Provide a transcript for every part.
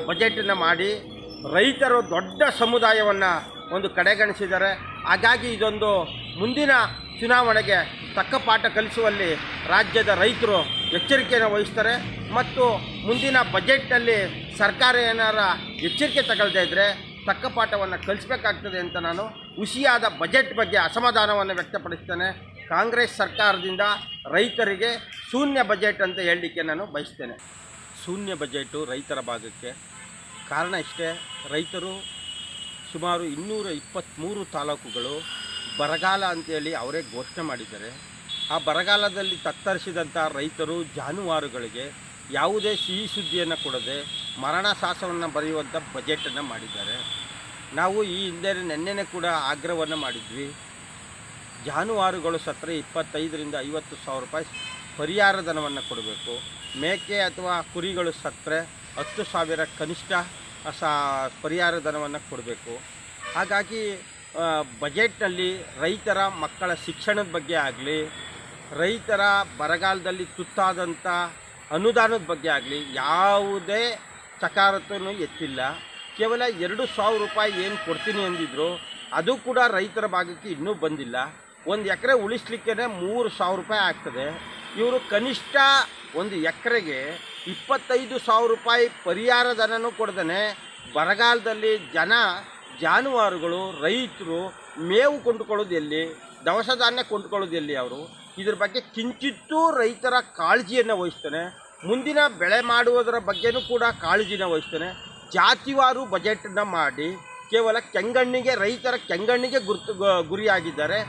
ಬಜೆಟನ್ನು ಮಾಡಿ ರೈತರು ದೊಡ್ಡ ಸಮುದಾಯವನ್ನು ಒಂದು ಕಡೆಗಣಿಸಿದ್ದಾರೆ. ಹಾಗಾಗಿ ಇದೊಂದು ಮುಂದಿನ ಚುನಾವಣೆಗೆ ತಕ್ಕ ಪಾಠ ಕಲಿಸುವಲ್ಲಿ ರಾಜ್ಯದ ರೈತರು ಎಚ್ಚರಿಕೆಯನ್ನು ವಹಿಸ್ತಾರೆ. ಮತ್ತು ಮುಂದಿನ ಬಜೆಟ್ನಲ್ಲಿ ಸರ್ಕಾರ ಏನಾರ ಎಚ್ಚರಿಕೆ ತಗೊಳ್ಳದೇ ಇದ್ದರೆ ತಕ್ಕ ಪಾಠವನ್ನು ಕಲಿಸಬೇಕಾಗ್ತದೆ ಅಂತ ನಾನು ಹುಸಿಯಾದ ಬಜೆಟ್ ಬಗ್ಗೆ ಅಸಮಾಧಾನವನ್ನು ವ್ಯಕ್ತಪಡಿಸ್ತೇನೆ. ಕಾಂಗ್ರೆಸ್ ಸರ್ಕಾರದಿಂದ ರೈತರಿಗೆ ಶೂನ್ಯ ಬಜೆಟ್ ಅಂತ ಹೇಳಲಿಕ್ಕೆ ನಾನು ಬಯಸ್ತೇನೆ. ಶೂನ್ಯ ಬಜೆಟು ರೈತರ ಭಾಗಕ್ಕೆ ಕಾರಣ ಇಷ್ಟೇ. ರೈತರು ಸುಮಾರು 223 ತಾಲೂಕುಗಳು ಬರಗಾಲ ಅಂತೇಳಿ ಅವರೇ ಘೋಷಣೆ ಮಾಡಿದ್ದಾರೆ. ಆ ಬರಗಾಲದಲ್ಲಿ ತತ್ತರಿಸಿದಂಥ ರೈತರು ಜಾನುವಾರುಗಳಿಗೆ ಯಾವುದೇ ಸಿಹಿ ಸುದ್ದಿಯನ್ನು ಕೊಡದೆ ಮರಣ ಶಾಸನವನ್ನು ಬರೆಯುವಂಥ ಬಜೆಟನ್ನು ಮಾಡಿದ್ದಾರೆ. ನಾವು ಈ ಹಿಂದೆ ನೆನ್ನೆನೇ ಕೂಡ ಆಗ್ರಹವನ್ನು ಮಾಡಿದ್ವಿ. ಜಾನುವಾರುಗಳು ಸತ್ತರೆ 25,000 ರಿಂದ 50,000 ರೂಪಾಯಿ ಪರಿಹಾರ ಧನವನ್ನು ಕೊಡಬೇಕು. ಮೇಕೆ ಅಥವಾ ಕುರಿಗಳು ಸತ್ತರೆ 10,000 ಕನಿಷ್ಠ ಪರಿಹಾರ ಧನವನ್ನು ಕೊಡಬೇಕು. ಹಾಗಾಗಿ ಬಜೆಟ್ನಲ್ಲಿ ರೈತರ ಮಕ್ಕಳ ಶಿಕ್ಷಣದ ಬಗ್ಗೆ ಆಗಲಿ, ರೈತರ ಬರಗಾಲದಲ್ಲಿ ತುತ್ತಾದಂಥ ಅನುದಾನದ ಬಗ್ಗೆ ಆಗಲಿ ಯಾವುದೇ ಸಕಾರಾತ್ಮಕನೂ ಎತ್ತಿಲ್ಲ. ಕೇವಲ 2,000 ರೂಪಾಯಿ ಏನು ಕೊಡ್ತೀನಿ ಅಂದಿದ್ರು ಅದು ಕೂಡ ರೈತರ ಭಾಗಕ್ಕೆ ಇನ್ನೂ ಬಂದಿಲ್ಲ. 1 ಎಕರೆ ಉಳಿಸ್ಲಿಕ್ಕೆ 3,000 ರೂಪಾಯಿ ಆಗ್ತದೆ. ಇವರು ಕನಿಷ್ಠ 1 ಎಕರೆಗೆ 25,000 ರೂಪಾಯಿ ಪರಿಹಾರ ಧನನೂ ಕೊಡ್ದೇ ಬರಗಾಲದಲ್ಲಿ ಜಾನುವಾರುಗಳು ರೈತರು ಮೇವು ಕೊಂಡುಕೊಳ್ಳೋದು ಎಲ್ಲಿ, ದವಸ ಧಾನ್ಯ ಕೊಂಡುಕೊಳ್ಳೋದು ಎಲ್ಲಿ? ಅವರು ಇದ್ರ ಬಗ್ಗೆ ಕಿಂಚಿತ್ತೂ ರೈತರ ಕಾಳಜಿಯನ್ನು ವಹಿಸ್ತಾನೆ. ಮುಂದಿನ ಬೆಳೆ ಮಾಡುವುದರ ಬಗ್ಗೆನೂ ಕೂಡ ಕಾಳಜಿನ ವಹಿಸ್ತಾನೆ. ಜಾತಿವಾರು ಬಜೆಟನ್ನು ಮಾಡಿ ಕೇವಲ ರೈತರ ಕೆಂಗಣ್ಣಿಗೆ ಗುರಿಯಾಗಿದ್ದಾರೆ.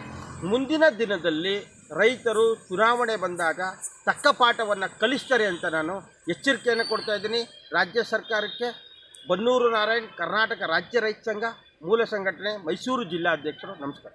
ಮುಂದಿನ ದಿನದಲ್ಲಿ ರೈತರು ಚುನಾವಣೆ ಬಂದಾಗ ತಕ್ಕ ಪಾಠವನ್ನು ಕಲಿಸ್ತಾರೆ ಅಂತ ನಾನು ಎಚ್ಚರಿಕೆಯನ್ನು ಕೊಡ್ತಾ ಇದ್ದೀನಿ ರಾಜ್ಯ ಸರ್ಕಾರಕ್ಕೆ. ಬನ್ನೂರು ನಾರಾಯಣ್, ಕರ್ನಾಟಕ ರಾಜ್ಯ ರೈತ ಸಂಘ ಮೂಲ ಸಂಘಟನೆ, ಮೈಸೂರು ಜಿಲ್ಲಾಧ್ಯಕ್ಷರು. ನಮಸ್ಕಾರ.